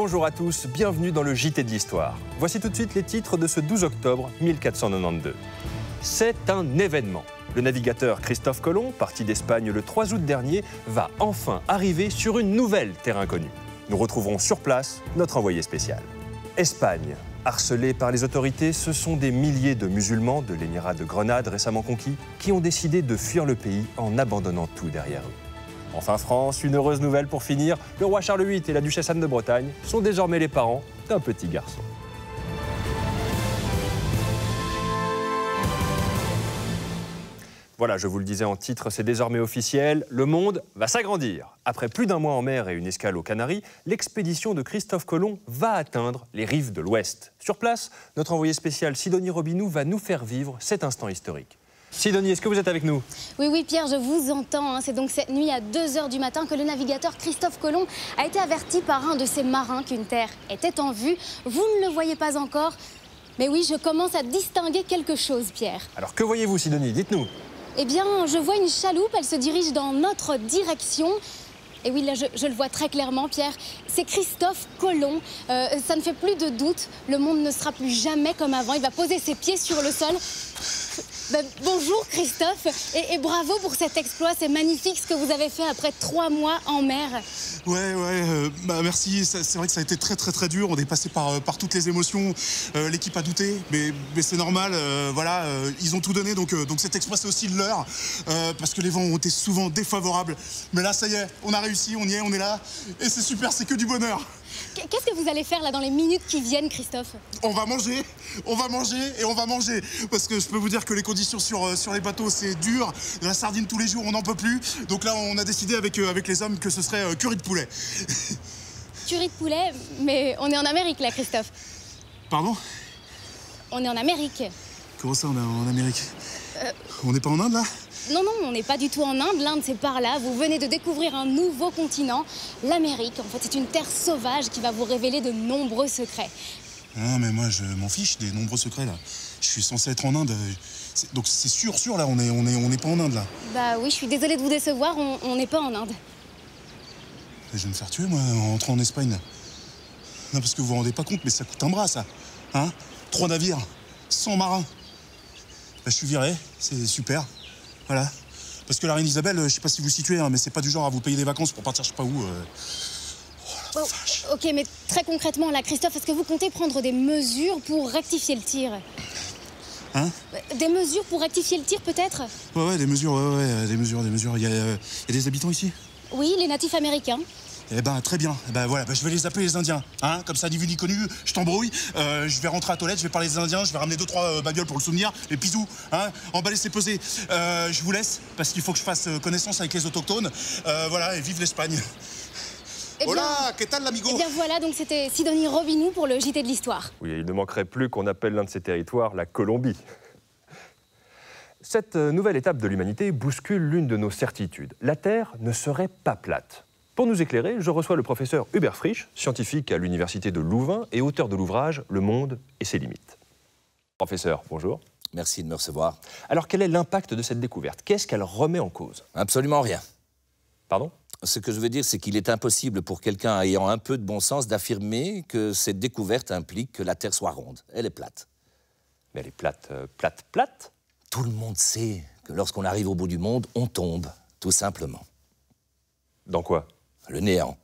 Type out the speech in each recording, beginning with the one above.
bonjour à tous, bienvenue dans le JT de l'Histoire. Voici tout de suite les titres de ce 12 octobre 1492. C'est un événement. Le navigateur Christophe Colomb, parti d'Espagne le 3 août dernier, va enfin arriver sur une nouvelle terre inconnue. Nous retrouverons sur place notre envoyé spécial. Espagne. Harcelés par les autorités, ce sont des milliers de musulmans de l'émirat de Grenade récemment conquis qui ont décidé de fuir le pays en abandonnant tout derrière eux. Enfin France, une heureuse nouvelle pour finir, le roi Charles VIII et la duchesse Anne de Bretagne sont désormais les parents d'un petit garçon. Voilà, je vous le disais en titre, c'est désormais officiel, le monde va s'agrandir. Après plus d'un mois en mer et une escale aux Canaries, l'expédition de Christophe Colomb va atteindre les rives de l'Ouest. Sur place, notre envoyé spécial Sidonie Robinou va nous faire vivre cet instant historique. Sidonie, est-ce que vous êtes avec nous? Oui, Pierre, je vous entends. C'est donc cette nuit à 2 h du matin que le navigateur Christophe Colomb a été averti par un de ses marins qu'une terre était en vue. Vous ne le voyez pas encore, mais oui, je commence à distinguer quelque chose, Pierre. Alors que voyez-vous, Sidonie? Dites-nous. Eh bien, je vois une chaloupe, elle se dirige dans notre direction. Et oui, là, je le vois très clairement, Pierre. C'est Christophe Colomb. Ça ne fait plus de doute. Le monde ne sera plus jamais comme avant. Il va poser ses pieds sur le sol. Bonjour, Christophe. Et bravo pour cet exploit. C'est magnifique ce que vous avez fait après 3 mois en mer. Merci. C'est vrai que ça a été très dur. On est passé par toutes les émotions. L'équipe a douté, mais c'est normal. Ils ont tout donné. Donc cet exploit, c'est aussi le leur. Parce que les vents ont été souvent défavorables. Mais là, ça y est, on a réussi, on y est, on est là. Et c'est super, c'est que du bonheur. Qu'est-ce que vous allez faire là dans les minutes qui viennent, Christophe? On va manger et on va manger. Parce que je peux vous dire que les conditions sur les bateaux, c'est dur. La sardine tous les jours, on n'en peut plus. Donc là, on a décidé avec les hommes que ce serait curry de poulet. Curry de poulet? Mais on est en Amérique là, Christophe. Pardon? On est en Amérique. Comment ça, on est en Amérique? On n'est pas en Inde, là? Non, on n'est pas du tout en Inde. L'Inde, c'est par là. Vous venez de découvrir un nouveau continent, l'Amérique. En fait, c'est une terre sauvage qui va vous révéler de nombreux secrets. Non, mais moi, je m'en fiche des nombreux secrets, là. Je suis censé être en Inde. Donc c'est sûr, là, on n'est pas en Inde, là. Bah oui, je suis désolée de vous décevoir, on n'est pas en Inde. Je vais me faire tuer, moi, en rentrant en Espagne. Non, parce que vous vous rendez pas compte, mais ça coûte un bras, ça. Hein? 3 navires, 100 marins. Bah, je suis viré, c'est super. Voilà. Parce que la reine Isabelle, je sais pas si vous situez, mais c'est pas du genre à vous payer des vacances pour partir je sais pas où. Oh la vache. Ok, mais très concrètement, là, Christophe, est-ce que vous comptez prendre des mesures pour rectifier le tir? Hein? Des mesures pour rectifier le tir, peut-être? Ouais, des mesures, des mesures. Il y a des habitants ici? Oui, les natifs américains. Eh ben, très bien. Eh ben, voilà, je vais les appeler les Indiens. Hein? Comme ça, ni vu ni connu, je t'embrouille. Je vais rentrer à la toilette, je vais parler des Indiens, je vais ramener 2-3 babioles pour le souvenir. Les pisous, hein? Emballer, c'est pesé. Je vous laisse, parce qu'il faut que je fasse connaissance avec les autochtones. Voilà, et vive l'Espagne. Hola, ¿qué tal, l'amigo? Eh bien voilà, donc c'était Sidonie Robinou pour le JT de l'Histoire. Oui, il ne manquerait plus qu'on appelle l'un de ces territoires la Colombie. Cette nouvelle étape de l'humanité bouscule l'une de nos certitudes. La Terre ne serait pas plate. Pour nous éclairer, je reçois le professeur Hubert Frisch, scientifique à l'université de Louvain et auteur de l'ouvrage « Le monde et ses limites ». Professeur, bonjour. Merci de me recevoir. Alors, quel est l'impact de cette découverte? Qu'est-ce qu'elle remet en cause? Absolument rien. Pardon? Ce que je veux dire, c'est qu'il est impossible pour quelqu'un ayant un peu de bon sens d'affirmer que cette découverte implique que la Terre soit ronde. Elle est plate. Mais elle est plate, plate? Tout le monde sait que lorsqu'on arrive au bout du monde, on tombe, tout simplement. Dans quoi? Le néant.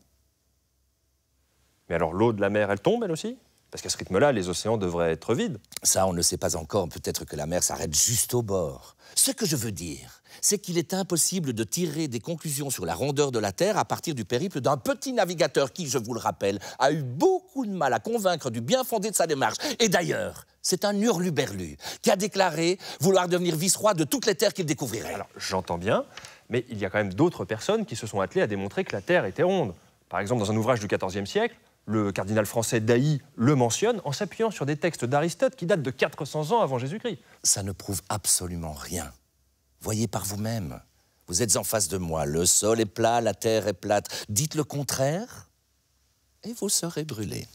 Mais alors l'eau de la mer, elle tombe, elle aussi? Parce qu'à ce rythme-là, les océans devraient être vides. Ça, on ne le sait pas encore. Peut-être que la mer s'arrête juste au bord. Ce que je veux dire, c'est qu'il est impossible de tirer des conclusions sur la rondeur de la Terre à partir du périple d'un petit navigateur qui, je vous le rappelle, a eu beaucoup de mal à convaincre du bien fondé de sa démarche. Et d'ailleurs, c'est un hurluberlu qui a déclaré vouloir devenir vice-roi de toutes les terres qu'il découvrirait. Alors, j'entends bien, mais il y a quand même d'autres personnes qui se sont attelées à démontrer que la Terre était ronde. Par exemple, dans un ouvrage du XIVe siècle, le cardinal français d'Ailly le mentionne en s'appuyant sur des textes d'Aristote qui datent de 400 ans avant Jésus-Christ. Ça ne prouve absolument rien. Voyez par vous-même. Vous êtes en face de moi. Le sol est plat, la terre est plate. Dites le contraire et vous serez brûlé.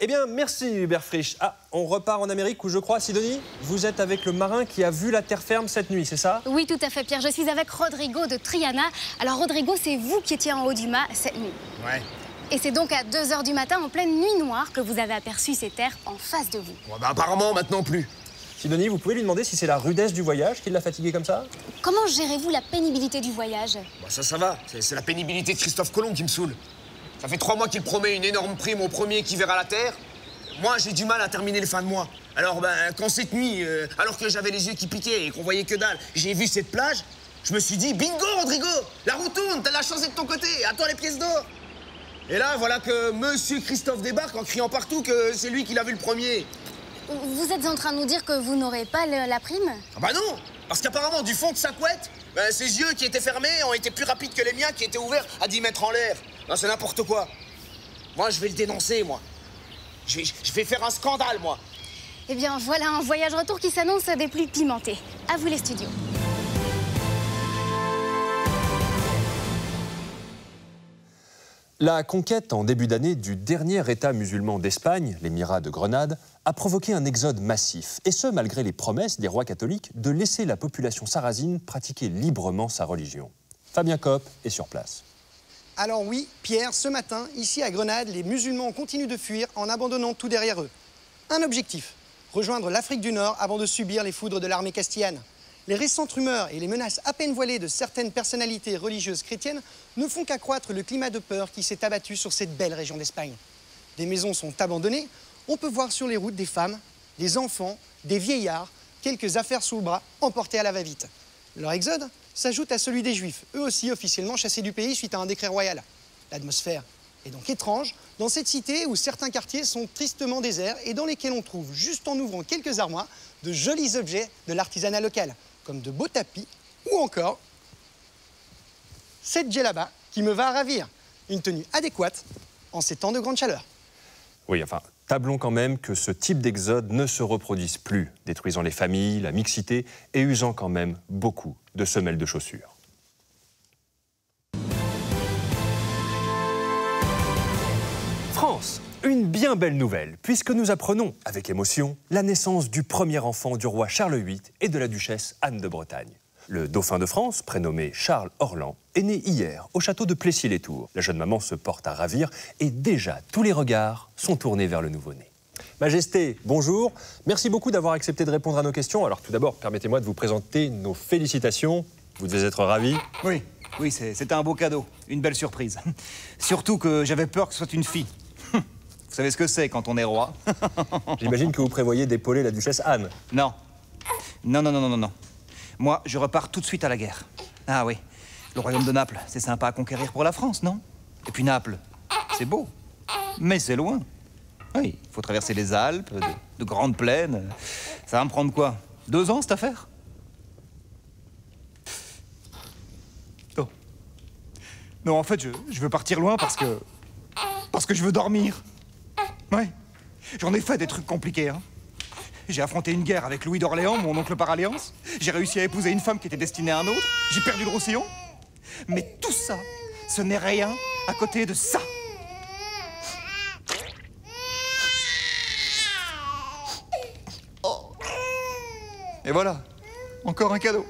Eh bien, merci Hubert Frisch. Ah, on repart en Amérique où je crois, Sidonie, vous êtes avec le marin qui a vu la terre ferme cette nuit, c'est ça? Oui, tout à fait, Pierre. Je suis avec Rodrigo de Triana. Alors, Rodrigo, c'est vous qui étiez en haut du mât cette nuit. Ouais. Et c'est donc à 2 h du matin, en pleine nuit noire, que vous avez aperçu ces terres en face de vous. Bon, bah, apparemment, maintenant plus. Sidonie, vous pouvez lui demander si c'est la rudesse du voyage qui l'a fatigué comme ça? Comment gérez-vous la pénibilité du voyage? Bah, ça va. C'est la pénibilité de Christophe Colomb qui me saoule. Ça fait 3 mois qu'il promet une énorme prime au premier qui verra la Terre. Moi, j'ai du mal à terminer les fins de mois. Alors, ben, quand cette nuit, alors que j'avais les yeux qui piquaient et qu'on voyait que dalle, j'ai vu cette plage, je me suis dit, bingo, Rodrigo, la roue tourne, t'as la chance d'être de ton côté, à toi les pièces d'or. Et là, voilà que Monsieur Christophe débarque en criant partout que c'est lui qui l'a vu le premier. Vous êtes en train de nous dire que vous n'aurez pas la prime? Ah bah non, parce qu'apparemment, du fond de sa couette, ben, ses yeux qui étaient fermés ont été plus rapides que les miens qui étaient ouverts à 10 mètres en l'air. Non, c'est n'importe quoi. Moi, je vais le dénoncer, moi. Je vais faire un scandale, moi. Eh bien, voilà un voyage retour qui s'annonce des plus pimentés. À vous les studios. La conquête en début d'année du dernier État musulman d'Espagne, l'Émirat de Grenade, a provoqué un exode massif, et ce malgré les promesses des rois catholiques de laisser la population sarrasine pratiquer librement sa religion. Fabien Kopp est sur place. Alors oui, Pierre, ce matin, ici à Grenade, les musulmans continuent de fuir en abandonnant tout derrière eux. Un objectif, rejoindre l'Afrique du Nord avant de subir les foudres de l'armée castillane. Les récentes rumeurs et les menaces à peine voilées de certaines personnalités religieuses chrétiennes ne font qu'accroître le climat de peur qui s'est abattu sur cette belle région d'Espagne. Des maisons sont abandonnées, on peut voir sur les routes des femmes, des enfants, des vieillards, quelques affaires sous le bras, emportées à la va-vite. Leur exode s'ajoute à celui des Juifs, eux aussi officiellement chassés du pays suite à un décret royal. L'atmosphère est donc étrange dans cette cité où certains quartiers sont tristement déserts et dans lesquels on trouve, juste en ouvrant quelques armoires, de jolis objets de l'artisanat local, comme de beaux tapis ou encore cette djellaba qui me va ravir, une tenue adéquate en ces temps de grande chaleur. Oui, enfin, tablons quand même que ce type d'exode ne se reproduise plus, détruisant les familles, la mixité et usant quand même beaucoup de semelles de chaussures. France, une bien belle nouvelle, puisque nous apprenons, avec émotion, la naissance du premier enfant du roi Charles VIII et de la duchesse Anne de Bretagne. Le dauphin de France, prénommé Charles Orlan, est né hier au château de Plessis-les-Tours. La jeune maman se porte à ravir et déjà tous les regards sont tournés vers le nouveau-né. Majesté, bonjour. Merci beaucoup d'avoir accepté de répondre à nos questions. Alors tout d'abord, permettez-moi de vous présenter nos félicitations. Vous devez être ravis. Oui, c'était un beau cadeau, une belle surprise. Surtout que j'avais peur que ce soit une fille. Vous savez ce que c'est quand on est roi? J'imagine que vous prévoyez d'épauler la duchesse Anne. Non. Non. Moi, je repars tout de suite à la guerre. Ah oui, le royaume de Naples, c'est sympa à conquérir pour la France, non? Et puis Naples, c'est beau, mais c'est loin. Oui, il faut traverser les Alpes, de grandes plaines. Ça va me prendre quoi? 2 ans, cette affaire? Non. Non, en fait, je veux partir loin parce que je veux dormir. Ouais. J'en ai fait des trucs compliqués, hein. J'ai affronté une guerre avec Louis d'Orléans, mon oncle par alliance. J'ai réussi à épouser une femme qui était destinée à un autre. J'ai perdu le Roussillon. Mais tout ça, ce n'est rien à côté de ça. Oh. Et voilà, encore un cadeau.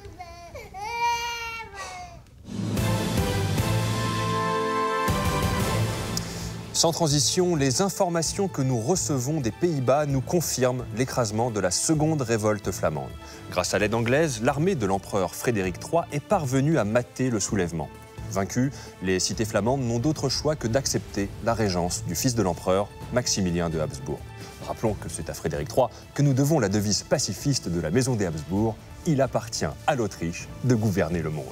Sans transition, les informations que nous recevons des Pays-Bas nous confirment l'écrasement de la seconde révolte flamande. Grâce à l'aide anglaise, l'armée de l'empereur Frédéric III est parvenue à mater le soulèvement. Vaincus, les cités flamandes n'ont d'autre choix que d'accepter la régence du fils de l'empereur, Maximilien de Habsbourg. Rappelons que c'est à Frédéric III que nous devons la devise pacifiste de la maison des Habsbourg « Il appartient à l'Autriche de gouverner le monde ».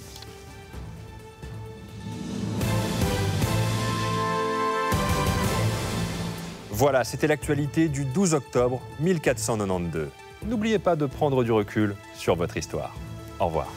Voilà, c'était l'actualité du 12 octobre 1492. N'oubliez pas de prendre du recul sur votre histoire. Au revoir.